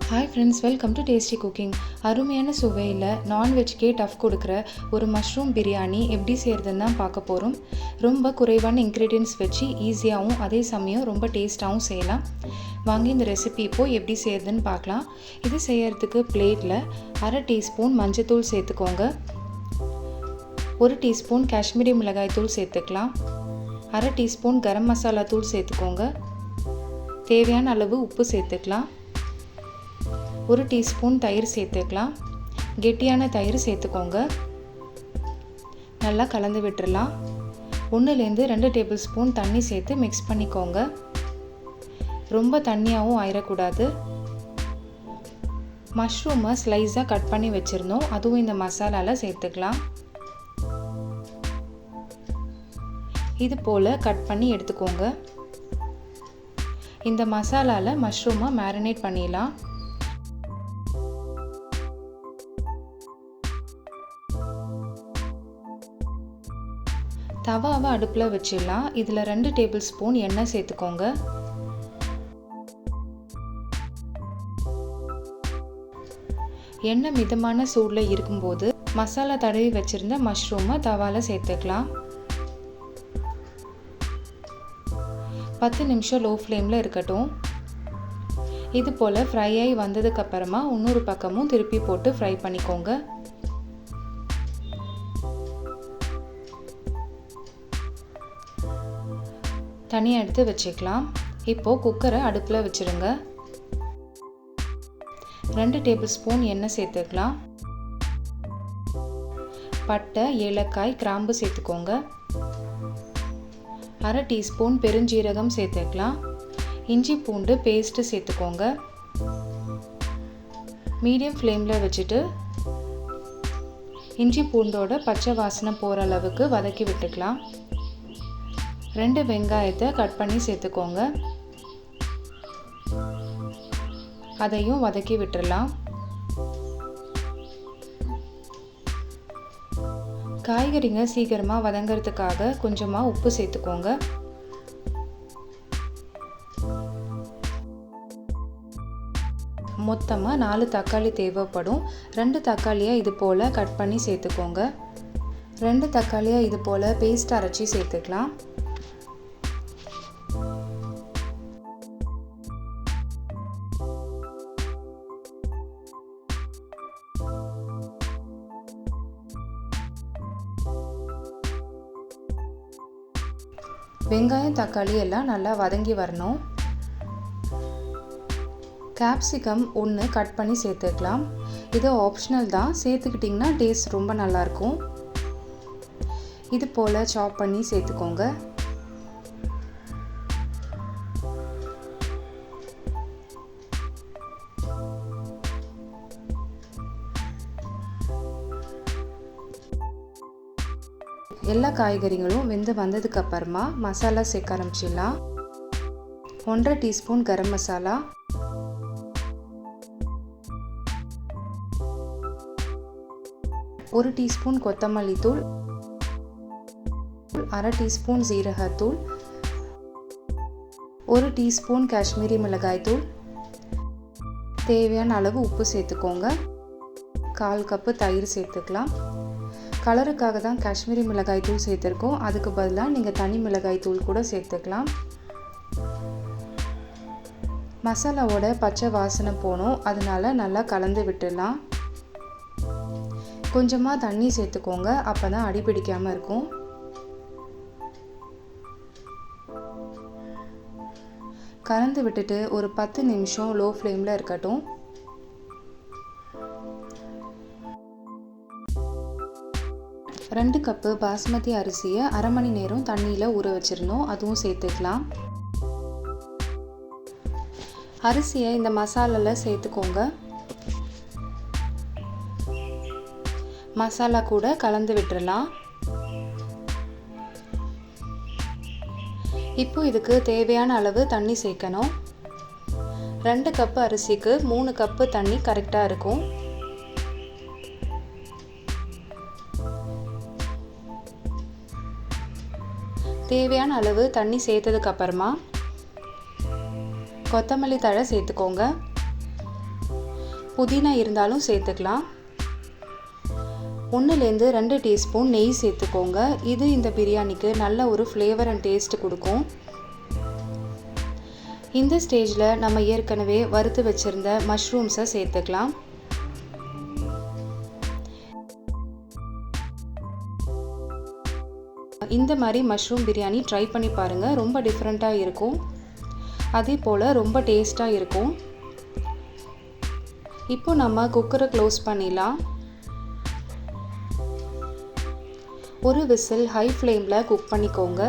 Hi friends, welcome to tasty cooking. அருமையான சுவையில் நான்வெஜ்க்கே tough கொடுக்குற ஒரு மஷ்ரூம் பிரியாணி எப்படி செய்கிறதுன்னு தான் பார்க்க போகிறோம். ரொம்ப குறைவான இன்க்ரீடியன்ட்ஸ் வச்சு ஈஸியாகவும் அதே சமயம் ரொம்ப டேஸ்ட்டாகவும் செய்யலாம். வாங்கி இந்த ரெசிபி இப்போது எப்படி செய்கிறதுன்னு பார்க்கலாம். இது செய்கிறதுக்கு பிளேட்டில் 1/2 டீஸ்பூன் மஞ்சத்தூள் சேர்த்துக்கோங்க. 1 டீஸ்பூன் காஷ்மீரி மிளகாய் தூள் சேர்த்துக்கலாம். 1/2 டீஸ்பூன் கரம் மசாலா தூள் சேர்த்துக்கோங்க. தேவையான அளவு உப்பு சேர்த்துக்கலாம். 1 டீஸ்பூன் தயிர் சேர்த்துக்கலாம். கெட்டியான தயிர் சேர்த்துக்கோங்க. நல்லா கலந்து விட்டுறலாம். 1லேருந்து 2 டேபிள் ஸ்பூன் தண்ணி சேர்த்து மிக்ஸ் பண்ணிக்கோங்க. ரொம்ப தண்ணியாகவும் ஆயிடக்கூடாது. மஷ்ரூமை ஸ்லைஸாக கட் பண்ணி வச்சுருந்தோம், அதுவும் இந்த மசாலாவில் சேர்த்துக்கலாம். இது போல் கட் பண்ணி எடுத்துக்கோங்க. இந்த மசாலாவில் மஷ்ரூமை மேரினேட் பண்ணிடலாம். தவாவை அடுப்பில் வச்சிடலாம். இதில் 2 டேபிள் ஸ்பூன் எண்ணெய் சேர்த்துக்கோங்க. எண்ணெய் மிதமான சூடில் இருக்கும்போது மசாலா தடவி வச்சுருந்த மஷ்ரூமை தவாவில் சேர்த்துக்கலாம். 10 நிமிஷம் லோ ஃப்ளேமில் இருக்கட்டும். இது போல் ஃப்ரை ஆகி வந்ததுக்கப்புறமா இன்னொரு பக்கமும் திருப்பி போட்டு ஃப்ரை பண்ணிக்கோங்க. தனியாக எடுத்து வச்சுக்கலாம். இப்போது குக்கரை அடுப்பில் வச்சுருங்க. 2 டேபிள் ஸ்பூன் எண்ணெய் சேர்த்துக்கலாம். பட்டை, ஏலக்காய், கிராம்பு சேர்த்துக்கோங்க. 1/2 டீஸ்பூன் பெருஞ்சீரகம் சேர்த்துக்கலாம். இஞ்சி பூண்டு பேஸ்ட்டு சேர்த்துக்கோங்க. மீடியம் ஃப்ளேமில் வச்சுட்டு இஞ்சி பூண்டோட பச்சை வாசனை போகிற அளவுக்கு வதக்கி விட்டுக்கலாம். 2 வெங்காயத்தை கட் பண்ணி சேர்த்துக்கோங்க. அதையும் வதக்கி விட்டுறலாம். காய்கறிங்க சீக்கிரமாக வதங்கிறதுக்காக கொஞ்சமாக உப்பு சேர்த்துக்கோங்க. மொத்தமாக 4 தக்காளி தேவைப்படும். 2 தக்காளியை இது போல் கட் பண்ணி சேர்த்துக்கோங்க. 2 தக்காளியை இது போல் பேஸ்ட் அரைச்சி சேர்த்துக்கலாம். வெங்காயம் தக்காளி எல்லாம் நல்லா வதங்கி வரணும். கேப்சிகம் 1 கட் பண்ணி சேர்த்துக்கலாம். இது ஆப்ஷனல் தான், சேர்த்துக்கிட்டிங்கன்னா டேஸ்ட் ரொம்ப நல்லாயிருக்கும். இது போல் சாப் பண்ணி சேர்த்துக்கோங்க. எல்லா காய்கறிகளும் வெந்து வந்ததுக்கு அப்புறமா மசாலா சேர்க்க ஆரம்பிச்சிடலாம். 1/2 டீஸ்பூன் கரம் மசாலா, 1 டீஸ்பூன் கொத்தமல்லி தூள், 1/2 டீஸ்பூன் ஜீரகத்தூள், 1 டீஸ்பூன் காஷ்மீரி மிளகாய் தூள், தேவையான அளவு உப்பு சேர்த்துக்கோங்க. 1/4 கப்பு தயிர் சேர்த்துக்கலாம். கலருக்காக தான் காஷ்மீரி மிளகாய் தூள் சேர்த்துருக்கோம், அதுக்கு பதிலாக நீங்கள் தனி மிளகாய் தூள் கூட சேர்த்துக்கலாம். மசாலாவோட பச்சை வாசனை போகணும், அதனால நல்லா கலந்து விட்டுடலாம். கொஞ்சமாக தண்ணி சேர்த்துக்கோங்க, அப்போ தான் அடி பிடிக்காமல் இருக்கும். கலந்து விட்டுட்டு ஒரு 10 நிமிஷம் லோ ஃப்ளேமில் இருக்கட்டும். ரெண்டு கப்பு பாஸ்மதி அரிசியை 1/2 மணி நேரம் தண்ணியில் ஊற வச்சுருந்தோம், அதுவும் சேர்த்துக்கலாம். அரிசியை இந்த மசாலாவில் சேர்த்துக்கோங்க. மசாலா கூட கலந்து விட்டுறலாம். இப்போ இதுக்கு தேவையான அளவு தண்ணி சேர்க்கணும். 2 கப்பு அரிசிக்கு 3 கப்பு தண்ணி கரெக்டாக இருக்கும். தேவையான அளவு தண்ணி சேர்த்ததுக்கு அப்புறமா கொத்தமல்லி தழை சேர்த்துக்கோங்க. புதினா இருந்தாலும் சேர்த்துக்கலாம். 1லேருந்து 2 டீஸ்பூன் நெய் சேர்த்துக்கோங்க. இது இந்த பிரியாணிக்கு நல்ல ஒரு ஃப்ளேவர் அண்ட் டேஸ்ட் கொடுக்கும். இந்த ஸ்டேஜில் நம்ம ஏற்கனவே வறுத்து வச்சுருந்த மஷ்ரூம்ஸை சேர்த்துக்கலாம். இந்த மாதிரி மஷ்ரூம் பிரியாணி ட்ரை பண்ணி பாருங்கள். ரொம்ப டிஃப்ரெண்ட்டாக இருக்கும். அதே போல் ரொம்ப டேஸ்ட்டாக இருக்கும். இப்போ நம்ம குக்கரை க்ளோஸ் பண்ணிடலாம். ஒரு விசில் ஹை ஃப்ளேமில் குக் பண்ணிக்கோங்க.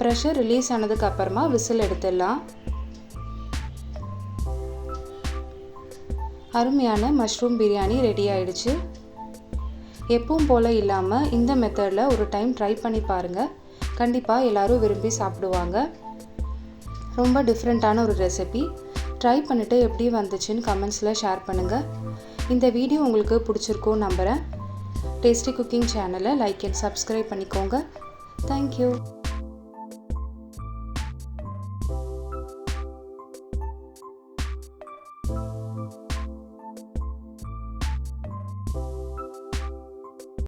ப்ரெஷர் ரிலீஸ் ஆனதுக்கு அப்புறமா விசில் எடுத்துடலாம். அருமையான மஷ்ரூம் பிரியாணி ரெடி ஆயிடுச்சு. எப்பவும் போல் இல்லாமல் இந்த மெத்தடில் ஒரு டைம் ட்ரை பண்ணி பாருங்கள். கண்டிப்பாக எல்லோரும் விரும்பி சாப்பிடுவாங்க. ரொம்ப டிஃப்ரெண்ட்டான ஒரு ரெசிபி. ட்ரை பண்ணிவிட்டு எப்படி வந்துச்சுன்னு கமெண்ட்ஸில் ஷேர் பண்ணுங்கள். இந்த வீடியோ உங்களுக்கு பிடிச்சிருக்கும்னு நம்புகிறேன். டேஸ்டி குக்கிங் சேனலை லைக் அண்ட் சப்ஸ்கிரைப் பண்ணிக்கோங்க. தேங்க்யூ.